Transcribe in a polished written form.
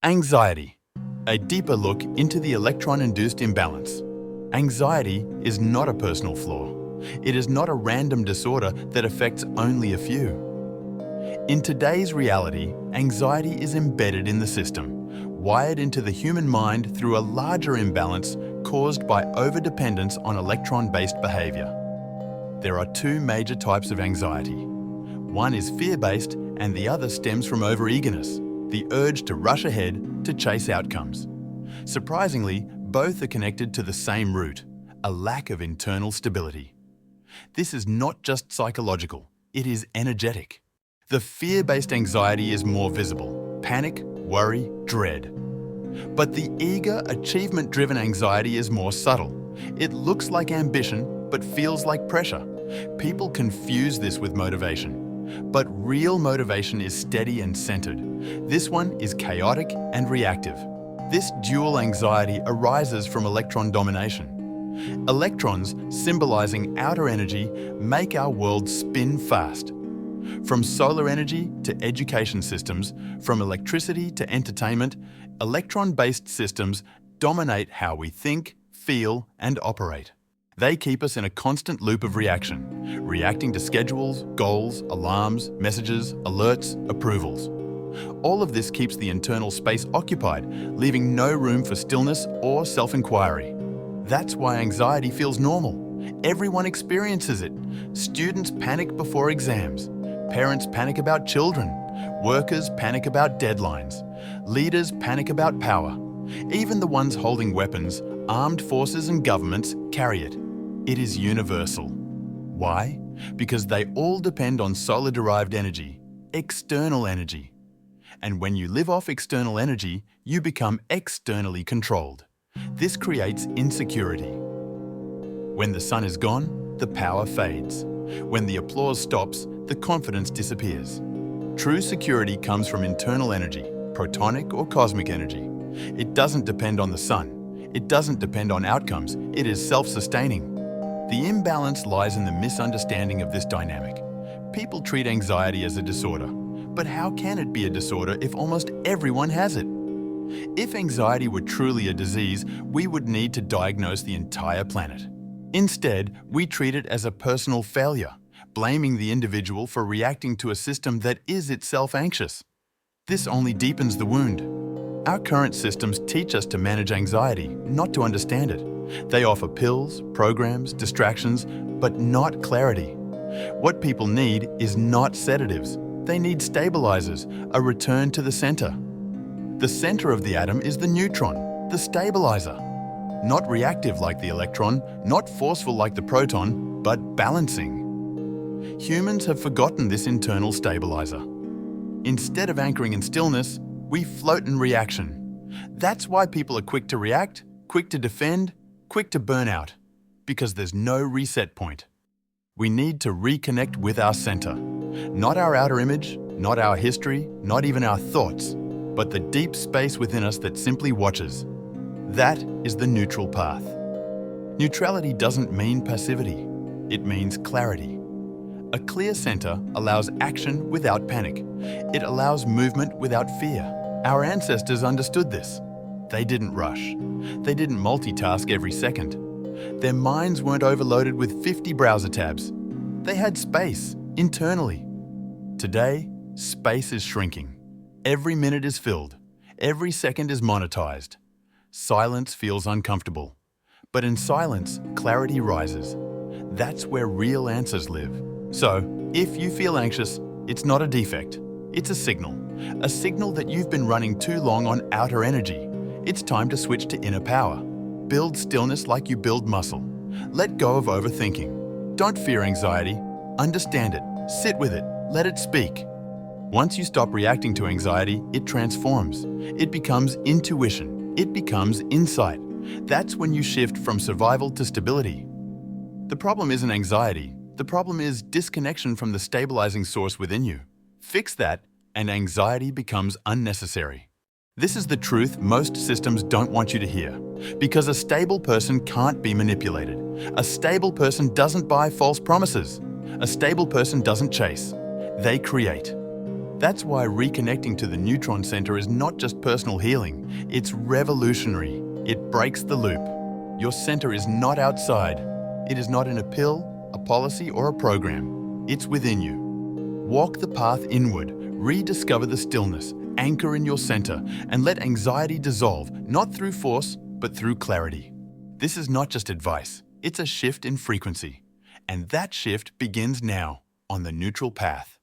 Anxiety, a deeper look into the electron-induced imbalance. Anxiety is not a personal flaw. It is not a random disorder that affects only a few. In today's reality, anxiety is embedded in the system, wired into the human mind through a larger imbalance caused by overdependence on electron-based behavior. There are two major types of anxiety. One is fear-based and the other stems from over-eagerness, the urge to rush ahead to chase outcomes. Surprisingly, both are connected to the same root, a lack of internal stability. This is not just psychological, it is energetic. The fear-based anxiety is more visible: panic, worry, dread. But the eager, achievement-driven anxiety is more subtle. It looks like ambition, but feels like pressure. People confuse this with motivation. But real motivation is steady and centered. This one is chaotic and reactive. This dual anxiety arises from electron domination. Electrons, symbolizing outer energy, make our world spin fast. From solar energy to education systems, from electricity to entertainment, electron-based systems dominate how we think, feel, and operate. They keep us in a constant loop of reaction, reacting to schedules, goals, alarms, messages, alerts, approvals. All of this keeps the internal space occupied, leaving no room for stillness or self-inquiry. That's why anxiety feels normal. Everyone experiences it. Students panic before exams. Parents panic about children. Workers panic about deadlines. Leaders panic about power. Even the ones holding weapons, armed forces and governments carry it. It is universal. Why? Because they all depend on solar-derived energy, external energy. And when you live off external energy, you become externally controlled. This creates insecurity. When the sun is gone, the power fades. When the applause stops, the confidence disappears. True security comes from internal energy, protonic or cosmic energy. It doesn't depend on the sun. It doesn't depend on outcomes. It is self-sustaining. The imbalance lies in the misunderstanding of this dynamic. People treat anxiety as a disorder. But how can it be a disorder if almost everyone has it? If anxiety were truly a disease, we would need to diagnose the entire planet. Instead, we treat it as a personal failure, blaming the individual for reacting to a system that is itself anxious. This only deepens the wound. Our current systems teach us to manage anxiety, not to understand it. They offer pills, programs, distractions, but not clarity. What people need is not sedatives. They need stabilizers, a return to the center. The center of the atom is the neutron, the stabilizer. Not reactive like the electron, not forceful like the proton, but balancing. Humans have forgotten this internal stabilizer. Instead of anchoring in stillness, we float in reaction. That's why people are quick to react, quick to defend, quick to burn out, because there's no reset point. We need to reconnect with our center. Not our outer image, not our history, not even our thoughts, but the deep space within us that simply watches. That is the neutral path. Neutrality doesn't mean passivity. It means clarity. A clear center allows action without panic. It allows movement without fear. Our ancestors understood this. They didn't rush. They didn't multitask every second. Their minds weren't overloaded with 50 browser tabs. They had space, internally. Today, space is shrinking. Every minute is filled. Every second is monetized. Silence feels uncomfortable. But in silence, clarity rises. That's where real answers live. So, if you feel anxious, it's not a defect. It's a signal that you've been running too long on outer energy. It's time to switch to inner power. Build stillness like you build muscle. Let go of overthinking. Don't fear anxiety. Understand it. Sit with it. Let it speak. Once you stop reacting to anxiety, it transforms. It becomes intuition. It becomes insight. That's when you shift from survival to stability. The problem isn't anxiety. The problem is disconnection from the stabilizing source within you. Fix that, and anxiety becomes unnecessary. This is the truth most systems don't want you to hear, because a stable person can't be manipulated. A stable person doesn't buy false promises. A stable person doesn't chase. They create. That's why reconnecting to the Neutron Center is not just personal healing, it's revolutionary. It breaks the loop. Your center is not outside. It is not in a pill, a policy, or a program. It's within you. Walk the path inward, rediscover the stillness, anchor in your center, and let anxiety dissolve, not through force, but through clarity. This is not just advice, it's a shift in frequency. And that shift begins now, on the neutral path.